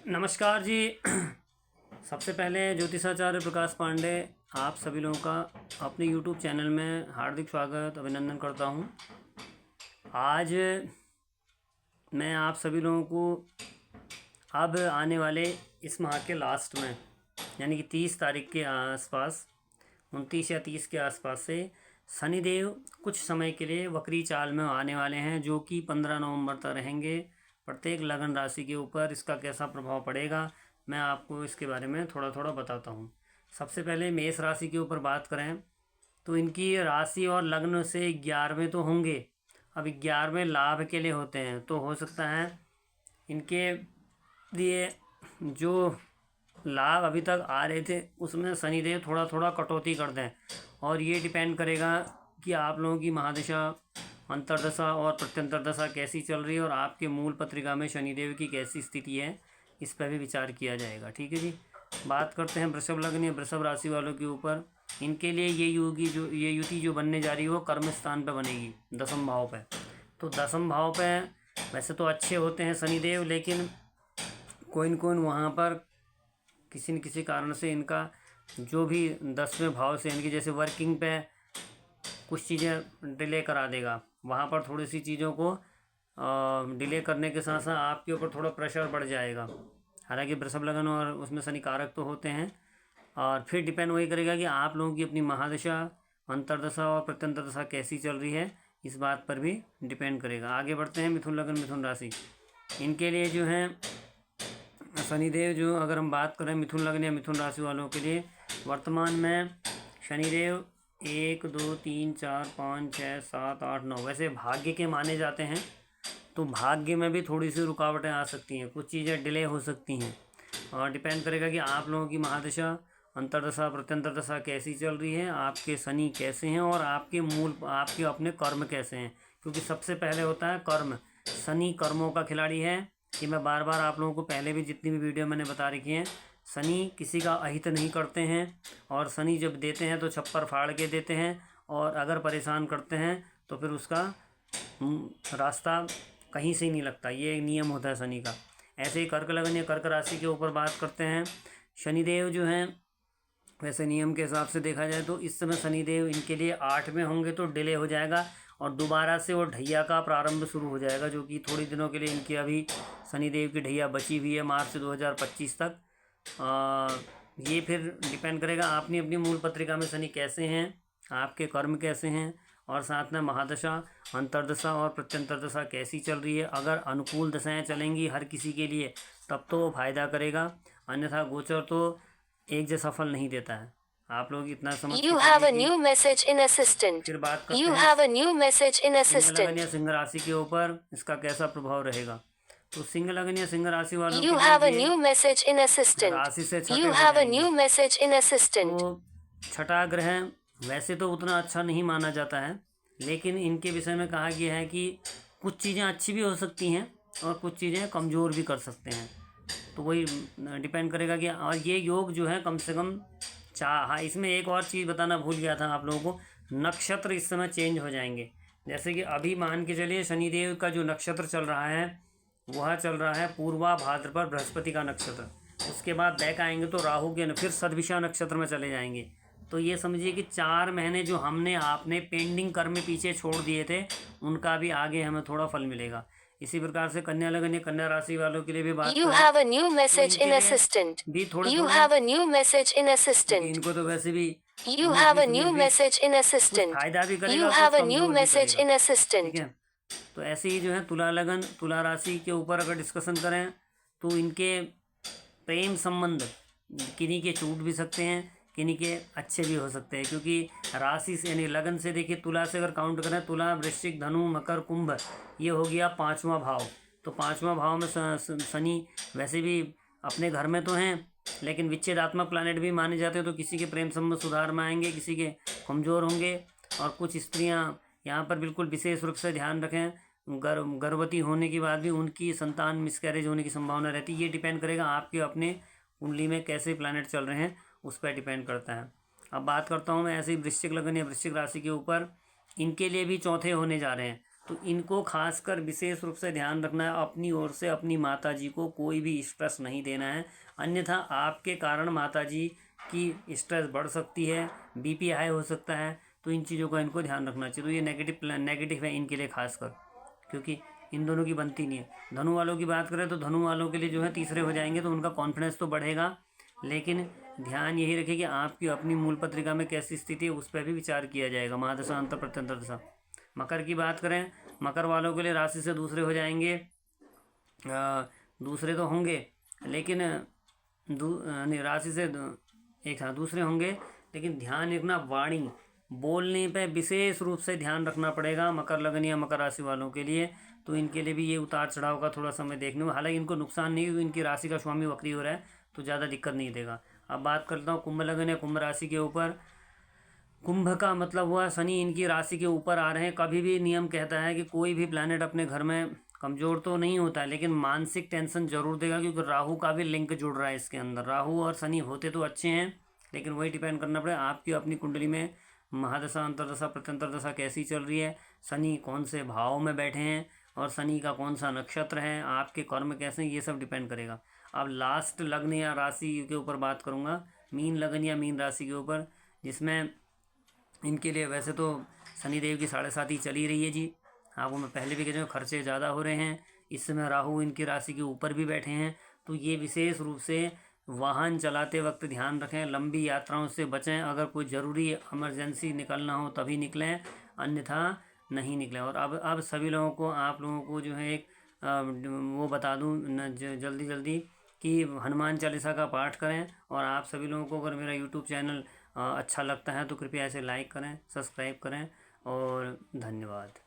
नमस्कार जी। सबसे पहले ज्योतिषाचार्य प्रकाश पांडे आप सभी लोगों का अपने YouTube चैनल में हार्दिक स्वागत अभिनंदन करता हूं। आज मैं आप सभी लोगों को अब आने वाले इस माह के लास्ट में यानी कि 30 तारीख के आसपास 29 या 30 के आसपास से शनिदेव कुछ समय के लिए वक्री चाल में आने वाले हैं, जो कि 15 नवंबर तक रहेंगे। प्रत्येक लगन राशि के ऊपर इसका कैसा प्रभाव पड़ेगा मैं आपको इसके बारे में थोड़ा थोड़ा बताता हूँ। सबसे पहले मेष राशि के ऊपर बात करें तो इनकी राशि और लग्न से 11वें तो होंगे। अब 11वें लाभ के लिए होते हैं, तो हो सकता है इनके लिए जो लाभ अभी तक आ रहे थे उसमें शनिदेव थोड़ा थोड़ा कटौती कर दें। और ये डिपेंड करेगा कि आप लोगों की महादशा, अंतर्दशा और प्रत्यंतर दशा कैसी चल रही है और आपके मूल पत्रिका में शनिदेव की कैसी स्थिति है, इस पर भी विचार किया जाएगा। ठीक है जी। बात करते हैं वृषभ लग्न या वृषभ राशि वालों के ऊपर। इनके लिए ये युति जो बनने जा रही है वो कर्म स्थान पर बनेगी, 10वें भाव पे। तो 10वें भाव पे वैसे तो अच्छे होते हैं शनिदेव, लेकिन कोई न कोई वहाँ पर किसी न किसी कारण से इनका जो भी 10वें भाव से इनकी जैसे वर्किंग पे कुछ चीज़ें डिले करा देगा। वहाँ पर थोड़ी सी चीज़ों को डिले करने के साथ साथ आपके ऊपर थोड़ा प्रेशर बढ़ जाएगा। हालांकि वृषभ लगन और उसमें शनि कारक तो होते हैं, और फिर डिपेंड वही करेगा कि आप लोगों की अपनी महादशा, अंतर्दशा और प्रत्यंतर दशा कैसी चल रही है, इस बात पर भी डिपेंड करेगा। आगे बढ़ते हैं मिथुन लगन मिथुन राशि। इनके लिए जो है शनिदेव, जो अगर हम बात करें मिथुन लग्न या मिथुन राशि वालों के लिए, वर्तमान में शनिदेव 1 2 3 4 5 6 7 8 9 वैसे भाग्य के माने जाते हैं। तो भाग्य में भी थोड़ी सी रुकावटें आ सकती हैं, कुछ चीज़ें डिले हो सकती हैं, और डिपेंड करेगा कि आप लोगों की महादशा, अंतर्दशा, प्रत्यंतर दशा कैसी चल रही है, आपके शनि कैसे हैं और आपके अपने कर्म कैसे हैं। क्योंकि सबसे पहले होता है कर्म। शनि कर्मों का खिलाड़ी है। कि मैं बार बार आप लोगों को पहले भी जितनी भी वीडियो मैंने बता रखी हैं, शनि किसी का अहित नहीं करते हैं, और शनि जब देते हैं तो छप्पर फाड़ के देते हैं, और अगर परेशान करते हैं तो फिर उसका रास्ता कहीं से ही नहीं लगता। ये एक नियम होता है शनि का। ऐसे ही कर्क लगन या कर्क राशि के ऊपर बात करते हैं। शनिदेव जो हैं, वैसे नियम के हिसाब से देखा जाए तो इस समय शनिदेव इनके लिए 8 में होंगे तो डिले हो जाएगा, और दोबारा से वो ढैया का प्रारंभ शुरू हो जाएगा, जो कि थोड़ी दिनों के लिए इनकी अभी शनिदेव की ढैया बची हुई है मार्च 2025 तक। ये फिर डिपेंड करेगा आपने अपनी मूल पत्रिका में शनि कैसे हैं, आपके कर्म कैसे हैं, और साथ में महादशा, अंतर्दशा और प्रत्यंतर दशा कैसी चल रही है। अगर अनुकूल दशाएं चलेंगी हर किसी के लिए तब तो वो फायदा करेगा, अन्यथा गोचर तो एक जैसा फल नहीं देता है। आप लोग इतना समझ You have a new message in assistant. फिर बात करते You हैं have a new message in Singh लगन assistant. या सिंह राशि के ऊपर इसका कैसा प्रभाव रहेगा। तो सिंह लगन या सिंह राशि वालों You के have a लिए new message in assistant. राशि से छठे You हो have a जाएंगे। new message in assistant. तो छठा ग्रह वैसे तो उतना अच्छा नहीं माना जाता है, लेकिन इनके विषय में कहा गया है कि कुछ चीज़ें अच्छी भी हो सकती हैं और कुछ चीज़ें कमज़ोर भी कर सकते हैं। तो वही डिपेंड करेगा कि, और ये योग जो है कम से कम हाँ, इसमें एक और चीज़ बताना भूल गया था आप लोगों को, नक्षत्र इस समय चेंज हो जाएंगे। जैसे कि अभी मान के चलिए शनिदेव का जो नक्षत्र चल रहा है वह चल रहा है पूर्वा भाद्रपद बृहस्पति का नक्षत्र। उसके बाद बैक आएंगे तो राहु के फिर सदभिषा नक्षत्र में चले जाएंगे। तो ये समझिए कि 4 महीने जो आपने पेंडिंग कर्म पीछे छोड़ दिए थे, उनका भी आगे हमें थोड़ा फल मिलेगा। इसी प्रकार से कन्या लगन या कन्या राशि वालों के लिए भी बात You करें have a new तो message इनके in लिए assistant. भी थोड़े You थोड़े, have a new message in क्योंकि assistant. इनको तो वैसे भी You 19 have a 20 new 19 20 message in कुछ assistant. फायदा भी करेगा, You कुछ have a new कमजोर भी message करेगा। in ठीक assistant. है। तो ऐसे ही जो है तुला लगन तुला राशि के ऊपर अगर डिस्कशन करें तो इनके प्रेम संबंध किन्हीं के छूट भी सकते हैं, किन्हीं के अच्छे भी हो सकते हैं। क्योंकि राशि से यानी लगन से देखिए, तुला से अगर काउंट करें, तुला, वृश्चिक, धनु, मकर, कुंभ, ये हो गया 5वां भाव। तो 5वां भाव में शनि वैसे भी अपने घर में तो हैं, लेकिन विच्छेदात्मक प्लैनेट भी माने जाते हैं। तो किसी के प्रेम संबंध सुधार में आएंगे, किसी के कमज़ोर होंगे, और कुछ स्त्रियां यहाँ पर बिल्कुल विशेष रूप से ध्यान रखें, गर्भवती होने के बाद भी उनकी संतान मिसकैरेज होने की संभावना रहती है। ये डिपेंड करेगा आपके अपने कुंडली में कैसे प्लैनेट चल रहे हैं, उस पर डिपेंड करता है। अब बात करता हूँ मैं ऐसे ही वृश्चिक लगन या वृश्चिक राशि के ऊपर। इनके लिए भी चौथे होने जा रहे हैं। तो इनको खासकर विशेष रूप से ध्यान रखना है। अपनी ओर से अपनी माता जी को कोई भी स्ट्रेस नहीं देना है, अन्यथा आपके कारण माता जी की स्ट्रेस बढ़ सकती है, बीपी हाई हो सकता है। तो इन चीज़ों का इनको ध्यान रखना चाहिए। तो ये नेगेटिव है इनके लिए खासकर, क्योंकि इन दोनों की बनती नहीं है। धनु वालों की बात करें तो धनु वालों के लिए जो है तीसरे हो जाएंगे तो उनका कॉन्फिडेंस तो बढ़ेगा, लेकिन ध्यान यही रखें कि आपकी अपनी मूल पत्रिका में कैसी स्थिति है उस पर भी विचार किया जाएगा। महादशा अंतर प्रत्यंतर दशा। मकर की बात करें, मकर वालों के लिए राशि से दूसरे हो जाएंगे, दूसरे तो होंगे लेकिन नहीं, राशि से एक हाँ दूसरे होंगे, लेकिन ध्यान रखना वाणी बोलने पे विशेष रूप से ध्यान रखना पड़ेगा मकर लगन या मकर राशि वालों के लिए। तो इनके लिए भी ये उतार चढ़ाव का थोड़ा समय देखने में, हालांकि इनको नुकसान नहीं, क्योंकि इनकी राशि का स्वामी वक्री हो रहा है तो ज़्यादा दिक्कत नहीं देगा। अब बात करता हूँ कुंभ लगन या कुंभ राशि के ऊपर। कुंभ का मतलब हुआ शनि इनकी राशि के ऊपर आ रहे हैं। कभी भी नियम कहता है कि कोई भी प्लैनेट अपने घर में कमज़ोर तो नहीं होता है, लेकिन मानसिक टेंशन जरूर देगा, क्योंकि राहु का भी लिंक जुड़ रहा है इसके अंदर। राहु और शनि होते तो अच्छे हैं, लेकिन वही डिपेंड करना पड़ेगा आपकी अपनी कुंडली में महादशा अंतरदशा प्रत्यंतर दशा कैसी चल रही है, शनि कौन से भाव में बैठे हैं और शनि का कौन सा नक्षत्र है, आपके कर्म कैसे हैं, ये सब डिपेंड करेगा। अब लास्ट लग्न या राशि के ऊपर बात करूँगा, मीन लगन या मीन राशि के ऊपर, जिसमें इनके लिए वैसे तो शनिदेव की 7.5 चली रही है जी। आपको मैं पहले भी कह रहा हूँ खर्चे ज़्यादा हो रहे हैं। इस समय राहु इनकी राशि के ऊपर भी बैठे हैं, तो ये विशेष रूप से वाहन चलाते वक्त ध्यान रखें, लंबी यात्राओं से बचें। अगर कोई ज़रूरी इमरजेंसी निकलना हो तभी निकलें, अन्यथा नहीं निकलें। और अब सभी लोगों को, आप लोगों को जो है एक वो बता दूँ जल्दी जल्दी कि हनुमान चालीसा का पाठ करें। और आप सभी लोगों को अगर मेरा यूट्यूब चैनल अच्छा लगता है तो कृपया इसे लाइक करें, सब्सक्राइब करें, और धन्यवाद।